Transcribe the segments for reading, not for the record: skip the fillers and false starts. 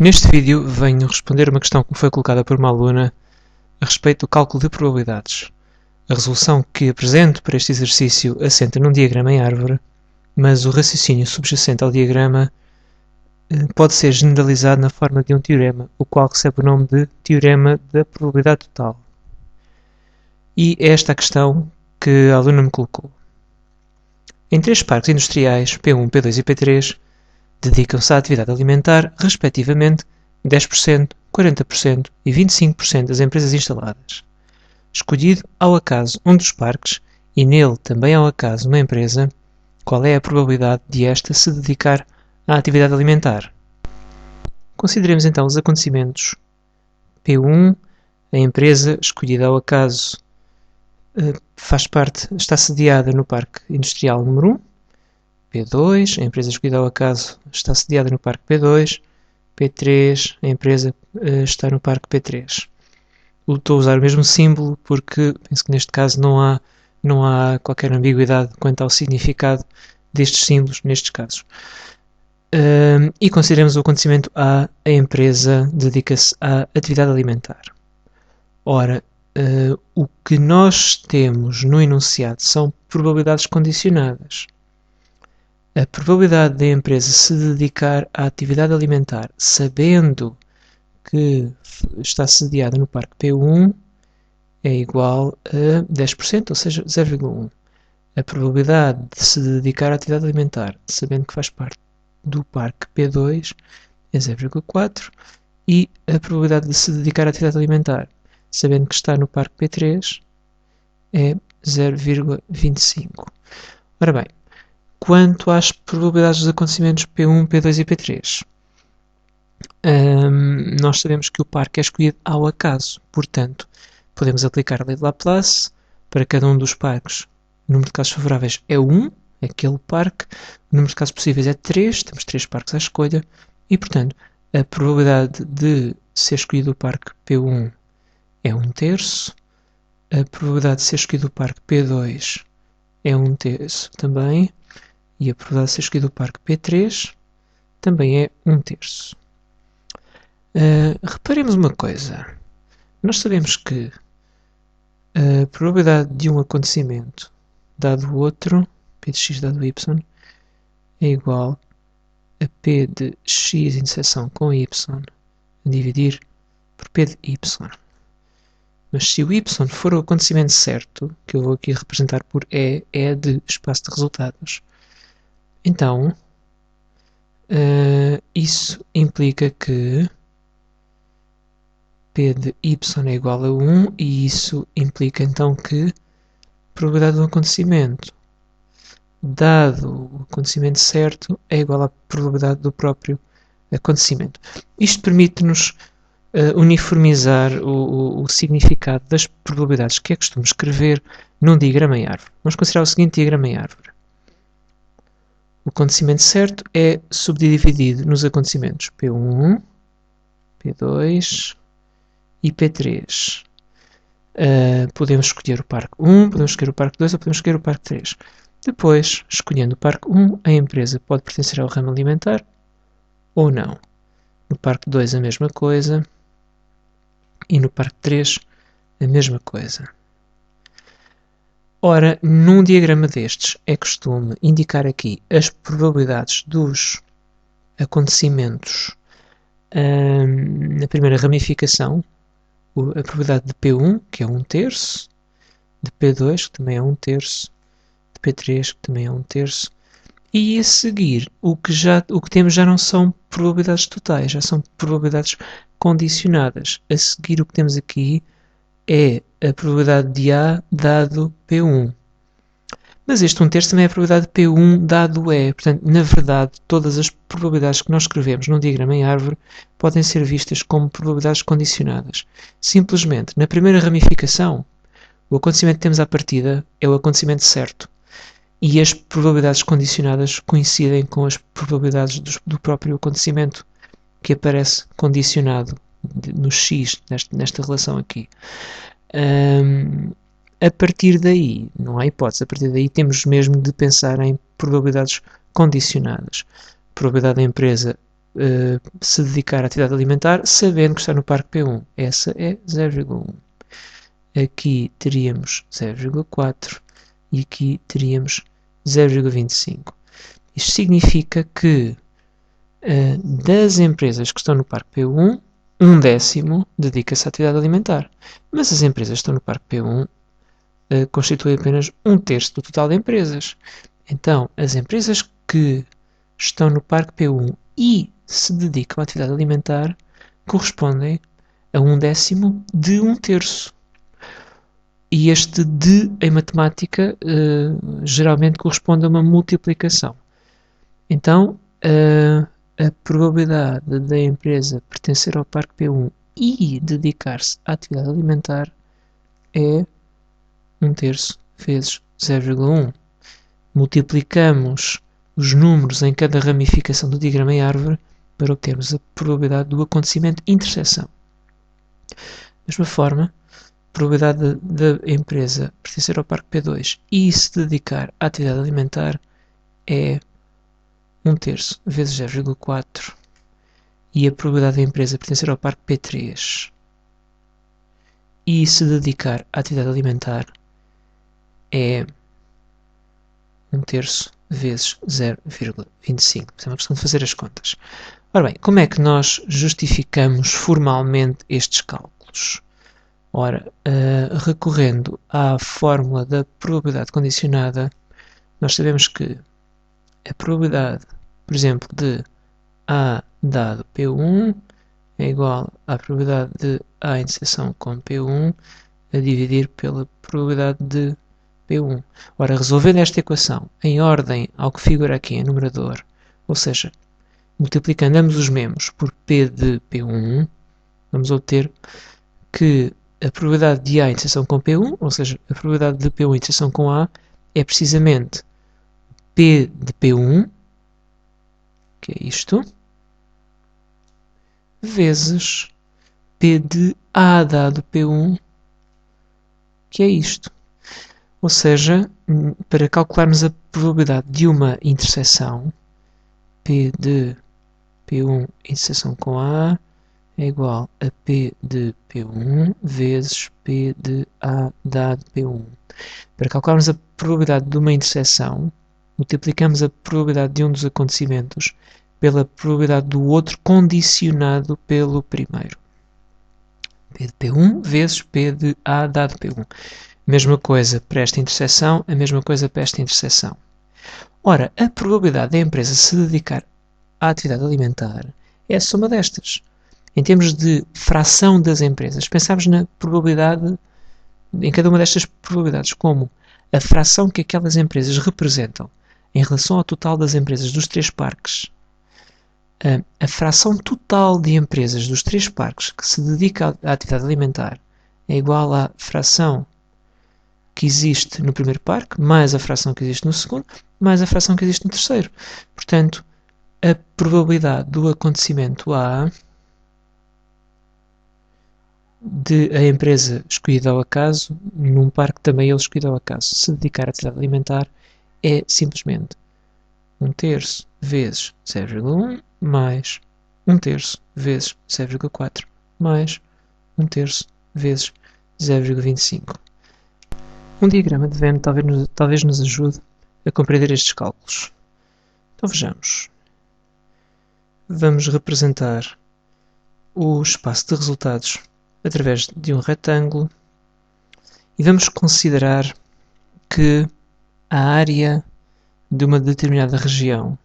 Neste vídeo venho responder uma questão que me foi colocada por uma aluna a respeito do cálculo de probabilidades. A resolução que apresento para este exercício assenta num diagrama em árvore, mas o raciocínio subjacente ao diagrama pode ser generalizado na forma de um teorema, o qual recebe o nome de Teorema da Probabilidade Total. E é esta a questão que a aluna me colocou. Em 3 parques industriais, P1, P2 e P3, dedicam-se à atividade alimentar, respectivamente, 10%, 40% e 25% das empresas instaladas. Escolhido ao acaso um dos parques, e nele também ao acaso uma empresa, qual é a probabilidade de esta se dedicar à atividade alimentar? Consideremos então os acontecimentos. P1, a empresa escolhida ao acaso está sediada no Parque Industrial número 1. P2, a empresa escolhida ao acaso está sediada no Parque P2. P3, a empresa está no Parque P3. Estou a usar o mesmo símbolo porque penso que neste caso não há qualquer ambiguidade quanto ao significado destes símbolos nestes casos. E consideremos o acontecimento A, a empresa dedica-se à atividade alimentar. Ora, o que nós temos no enunciado são probabilidades condicionadas. A probabilidade da empresa se dedicar à atividade alimentar, sabendo que está sediada no Parque P1, é igual a 10%, ou seja, 0,1. A probabilidade de se dedicar à atividade alimentar, sabendo que faz parte do Parque P2, é 0,4. E a probabilidade de se dedicar à atividade alimentar, sabendo que está no Parque P3, é 0,25. Ora bem, quanto às probabilidades dos acontecimentos P1, P2 e P3, nós sabemos que o parque é escolhido ao acaso, portanto, podemos aplicar a lei de Laplace para cada um dos parques. O número de casos favoráveis é 1, aquele parque, o número de casos possíveis é 3, temos 3 parques à escolha, e, portanto, a probabilidade de ser escolhido o parque P1 é 1/3, a probabilidade de ser escolhido o parque P2 é 1/3 também, e a probabilidade de ser escolhido o parque P3 também é 1/3. Reparemos uma coisa. Nós sabemos que a probabilidade de um acontecimento dado o outro, P de x dado y, é igual a P de x interseção com y a dividir por P de y. Mas se o y for o acontecimento certo, que eu vou aqui representar por E de espaço de resultados, então isso implica que P de y é igual a 1 e isso implica então que a probabilidade do acontecimento dado o acontecimento certo é igual à probabilidade do próprio acontecimento. Isto permite-nos uniformizar o significado das probabilidades que é costume escrever num diagrama em árvore. Vamos considerar o seguinte diagrama em árvore. O acontecimento certo é subdividido nos acontecimentos P1, P2 e P3. Podemos escolher o parque 1, podemos escolher o parque 2 ou podemos escolher o parque 3. Depois, escolhendo o parque 1, a empresa pode pertencer ao ramo alimentar ou não. No parque 2 a mesma coisa e no parque 3 a mesma coisa. Ora, num diagrama destes é costume indicar aqui as probabilidades dos acontecimentos na primeira ramificação, a probabilidade de P1, que é 1/3, de P2, que também é 1/3, de P3, que também é 1/3, e a seguir o que temos já não são probabilidades totais, já são probabilidades condicionadas. A seguir o que temos aqui é a probabilidade de A dado P1. Mas este 1/3 também é a probabilidade de P1 dado E. Portanto, na verdade, todas as probabilidades que nós escrevemos num diagrama em árvore podem ser vistas como probabilidades condicionadas. Simplesmente, na primeira ramificação, o acontecimento que temos à partida é o acontecimento certo. E as probabilidades condicionadas coincidem com as probabilidades do próprio acontecimento que aparece condicionado no X, nesta relação aqui. A partir daí, não há hipótese, a partir daí temos mesmo de pensar em probabilidades condicionadas. A probabilidade da empresa se dedicar à atividade alimentar, sabendo que está no parque P1. Essa é 0,1. Aqui teríamos 0,4 e aqui teríamos 0,25. Isto significa que das empresas que estão no parque P1, 1/10 dedica-se à atividade alimentar. Mas as empresas que estão no parque P1 constituem apenas 1/3 do total de empresas. Então, as empresas que estão no parque P1 e se dedicam à atividade alimentar correspondem a 1/10 de 1/3. E este de, em matemática, geralmente corresponde a uma multiplicação. Então, a probabilidade da empresa pertencer ao parque P1 e dedicar-se à atividade alimentar é 1/3 vezes 0,1. Multiplicamos os números em cada ramificação do diagrama em árvore para obtermos a probabilidade do acontecimento interseção. Da mesma forma, a probabilidade da empresa pertencer ao parque P2 e se dedicar à atividade alimentar é 1/3 vezes 0,4 e a probabilidade da empresa pertencer ao parque P3 e se dedicar à atividade alimentar é 1/3 vezes 0,25. É uma questão de fazer as contas. Ora bem, como é que nós justificamos formalmente estes cálculos? Ora, recorrendo à fórmula da probabilidade condicionada, nós sabemos que a probabilidade, por exemplo, de A dado P1 é igual à probabilidade de A interseção com P1 a dividir pela probabilidade de P1. Ora, resolvendo esta equação em ordem ao que figura aqui em numerador, ou seja, multiplicando ambos os membros por P de P1, vamos obter que a probabilidade de A interseção com P1, ou seja, a probabilidade de P1 interseção com A, é precisamente P de P1, que é isto, vezes P de A dado P1, que é isto. Ou seja, para calcularmos a probabilidade de uma interseção, P de P1 interseção com A é igual a P de P1 vezes P de A dado P1. Para calcularmos a probabilidade de uma interseção, multiplicamos a probabilidade de um dos acontecimentos pela probabilidade do outro condicionado pelo primeiro. P de P1 vezes P de A dado P1. Mesma coisa para esta interseção, a mesma coisa para esta interseção. Ora, a probabilidade da empresa se dedicar à atividade alimentar é a soma destas. Em termos de fração das empresas, pensamos na probabilidade, em cada uma destas probabilidades, como a fração que aquelas empresas representam em relação ao total das empresas dos 3 parques. A fração total de empresas dos 3 parques que se dedica à atividade alimentar é igual à fração que existe no primeiro parque, mais a fração que existe no segundo, mais a fração que existe no terceiro. Portanto, a probabilidade do acontecimento A de a empresa escolhida ao acaso, num parque também ele escolhido ao acaso, se dedicar à atividade alimentar, é simplesmente 1/3 vezes 0,1 mais 1/3 vezes 0,4 mais 1/3 vezes 0,25. Um diagrama de Venn talvez nos ajude a compreender estes cálculos. Então vejamos. Vamos representar o espaço de resultados através de um retângulo e vamos considerar que a área de uma determinada região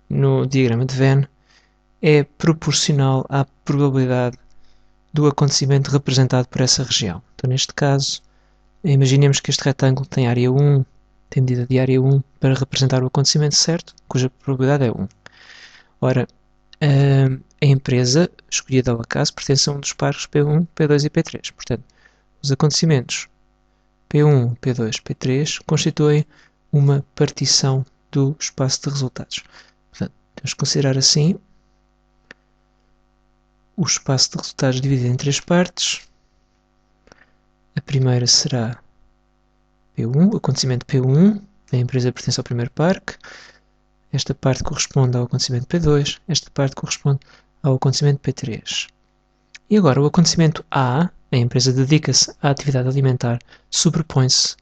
no diagrama de Venn é proporcional à probabilidade do acontecimento representado por essa região. Então, neste caso, imaginemos que este retângulo tem área 1, tem medida de área 1 para representar o acontecimento certo, cuja probabilidade é 1. Ora, a empresa escolhida ao acaso pertence a um dos parques P1, P2 e P3. Portanto, os acontecimentos P1, P2, P3 constituem uma partição do espaço de resultados. Portanto, temos que considerar assim o espaço de resultados dividido em 3 partes. A primeira será P1, o acontecimento P1, a empresa pertence ao primeiro parque. esta parte corresponde ao acontecimento P2, esta parte corresponde ao acontecimento P3. E agora o acontecimento A, a empresa dedica-se à atividade alimentar, sobrepõe-se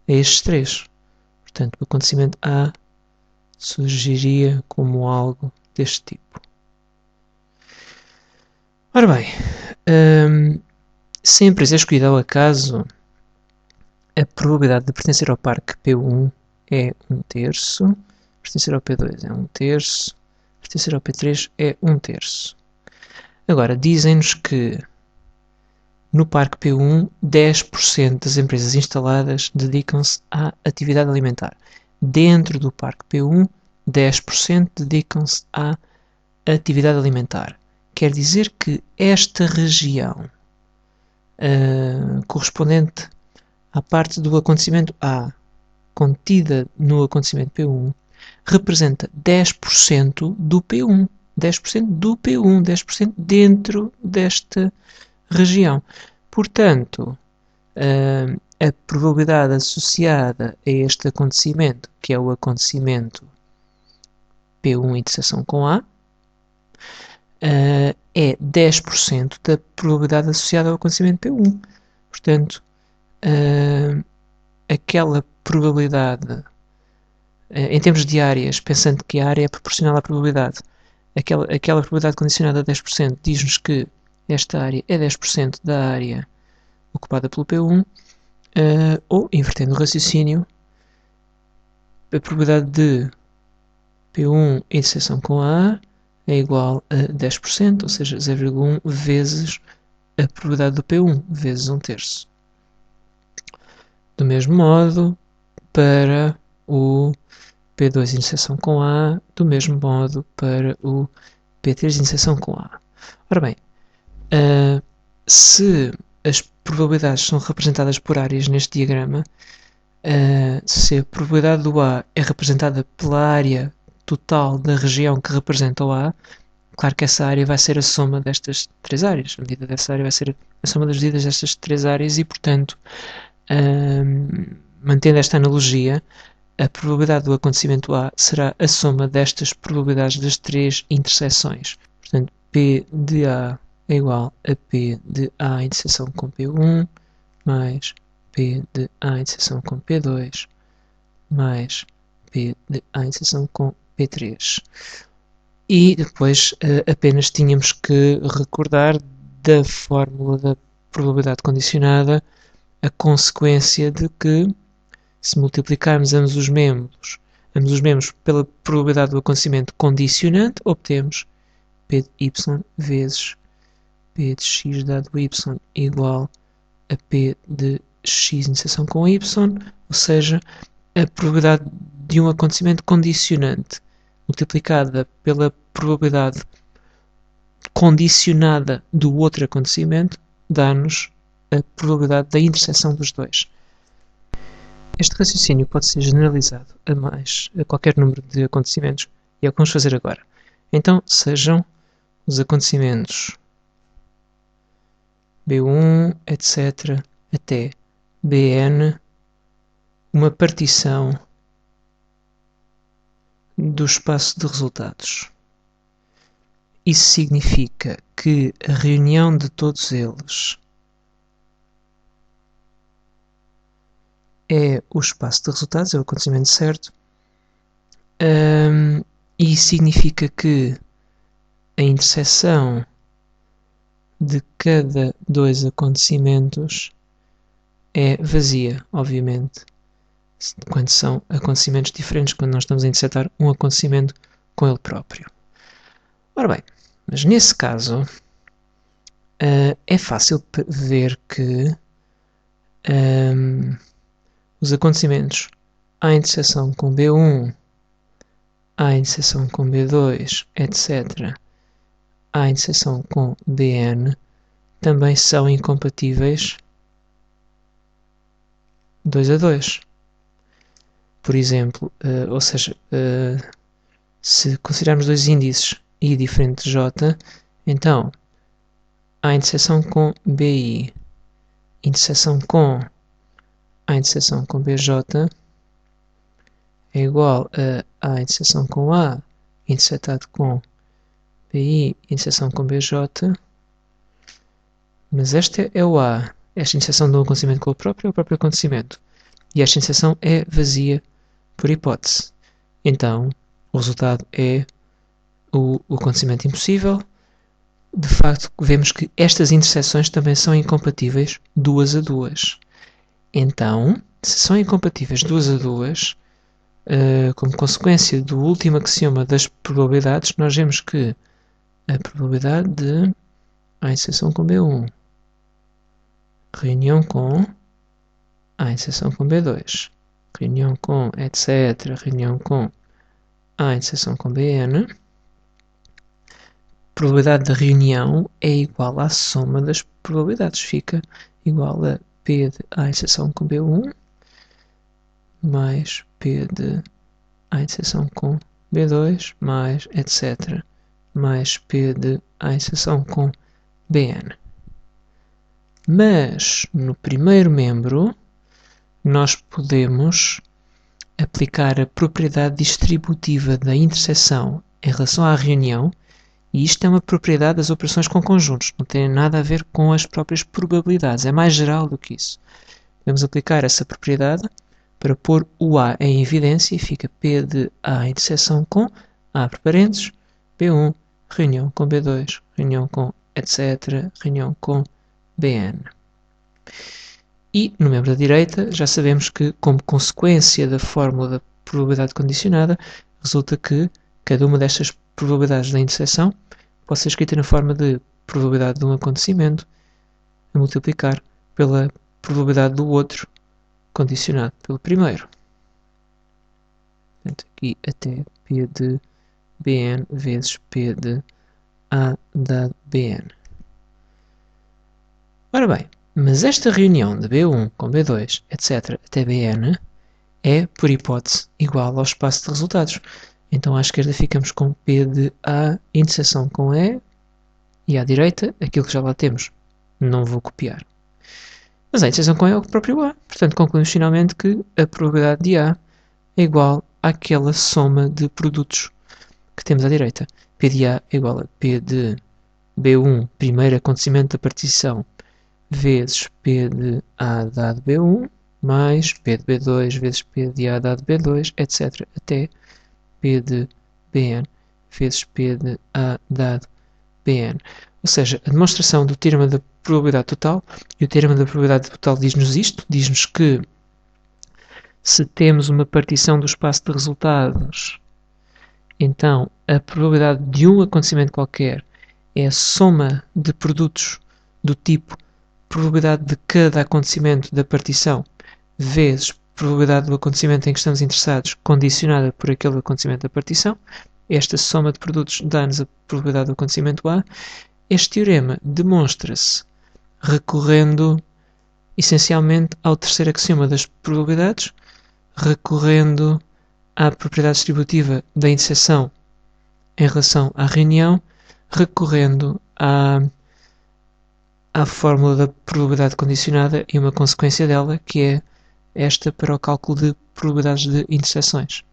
a estes três. Portanto, o acontecimento A surgiria como algo deste tipo. Ora bem, se a empresa é escolhida ao acaso, a probabilidade de pertencer ao parque P1 é 1/3, pertencer ao P2 é 1/3, pertencer ao P3 é 1/3. Agora, dizem-nos que no parque P1, 10% das empresas instaladas dedicam-se à atividade alimentar. Dentro do parque P1, 10% dedicam-se à atividade alimentar. Quer dizer que esta região correspondente à parte do acontecimento A, contida no acontecimento P1, representa 10% do P1. 10% do P1, 10% dentro desta região. Portanto, a probabilidade associada a este acontecimento, que é o acontecimento P1 interseção com A, é 10% da probabilidade associada ao acontecimento P1. Portanto, aquela probabilidade, em termos de áreas, pensando que a área é proporcional à probabilidade, aquela probabilidade condicionada a 10% diz-nos que esta área é 10% da área ocupada pelo P1, ou, invertendo o raciocínio, a probabilidade de P1 interseção com A é igual a 10%, ou seja, 0,1 vezes a probabilidade do P1, vezes 1/3. Do mesmo modo, para o P2 interseção com A, do mesmo modo para o P3 interseção com A. Ora bem, se as probabilidades são representadas por áreas neste diagrama, se a probabilidade do A é representada pela área total da região que representa o A, claro que essa área vai ser a soma destas três áreas. A medida dessa área vai ser a soma das medidas destas três áreas e, portanto, mantendo esta analogia, a probabilidade do acontecimento A será a soma destas probabilidades das três interseções. Portanto, P de A é igual a P de A interseção com P1 mais P de A interseção com P2 mais P de A interseção com P3. E depois apenas tínhamos que recordar da fórmula da probabilidade condicionada a consequência de que, se multiplicarmos ambos os membros pela probabilidade do acontecimento condicionante, obtemos P de y vezes P de x dado y igual a P de x interseção com y, ou seja, a probabilidade de um acontecimento condicionante multiplicada pela probabilidade condicionada do outro acontecimento dá-nos a probabilidade da interseção dos dois. Este raciocínio pode ser generalizado a qualquer número de acontecimentos e é o que vamos fazer agora. Então, sejam os acontecimentos B1, etc., até Bn, uma partição do espaço de resultados. Isso significa que a reunião de todos eles é o espaço de resultados, é o acontecimento certo, e significa que a interseção de cada dois acontecimentos é vazia, obviamente, quando são acontecimentos diferentes, quando nós estamos a intersetar um acontecimento com ele próprio. Ora bem, mas nesse caso é fácil ver que os acontecimentos A interseção com B1, A interseção com B2, etc., A interseção com Bn, também são incompatíveis 2 a 2. Por exemplo, ou seja, se considerarmos dois índices I diferente de J, então A interseção com BI, interseção com A interseção com BJ, é igual a A interseção com A intersetado com BI interseção com BJ, mas este é o A. Esta interseção de um acontecimento com o próprio acontecimento. E esta interseção é vazia por hipótese. Então, o resultado é o acontecimento impossível. De facto, vemos que estas interseções também são incompatíveis duas a duas. Então, se são incompatíveis duas a duas, como consequência do último axioma das probabilidades, nós vemos que a probabilidade de A interseção com B1 reunião com A interseção com B2 reunião com etc. reunião com A interseção com Bn, probabilidade da reunião é igual à soma das probabilidades. Fica igual a P de A interseção com B1 mais P de A interseção com B2 mais etc. mais P de A interseção com Bn. Mas, no primeiro membro, nós podemos aplicar a propriedade distributiva da interseção em relação à reunião, e isto é uma propriedade das operações com conjuntos, não tem nada a ver com as próprias probabilidades, é mais geral do que isso. Podemos aplicar essa propriedade para pôr o A em evidência e fica P de A interseção com, abre parênteses, B1, reunião com B2, reunião com etc., reunião com Bn. E, no membro da direita, já sabemos que, como consequência da fórmula da probabilidade condicionada, resulta que cada uma destas probabilidades da interseção pode ser escrita na forma de probabilidade de um acontecimento a multiplicar pela probabilidade do outro condicionado pelo primeiro. Portanto, aqui até P de Bn vezes P de A dado Bn. Ora bem, mas esta reunião de B1 com B2, etc., até Bn, é, por hipótese, igual ao espaço de resultados. Então, à esquerda ficamos com P de A interseção com E, e à direita, aquilo que já lá temos. Não vou copiar. Mas a interseção com E é o próprio A. Portanto, concluímos finalmente que a probabilidade de A é igual àquela soma de produtos que temos à direita. P de A é igual a P de B1, primeiro acontecimento da partição, vezes P de A dado B1, mais P de B2 vezes P de A dado B2, etc. até P de Bn vezes P de A dado Bn. Ou seja, a demonstração do teorema da probabilidade total, e o teorema da probabilidade total diz-nos isto, diz-nos que se temos uma partição do espaço de resultados, então a probabilidade de um acontecimento qualquer é a soma de produtos do tipo probabilidade de cada acontecimento da partição vezes probabilidade do acontecimento em que estamos interessados condicionada por aquele acontecimento da partição. Esta soma de produtos dá-nos a probabilidade do acontecimento A. Este teorema demonstra-se recorrendo essencialmente ao terceiro axioma das probabilidades, recorrendo à propriedade distributiva da interseção em relação à reunião, recorrendo à fórmula da probabilidade condicionada e uma consequência dela, que é esta para o cálculo de probabilidades de interseções.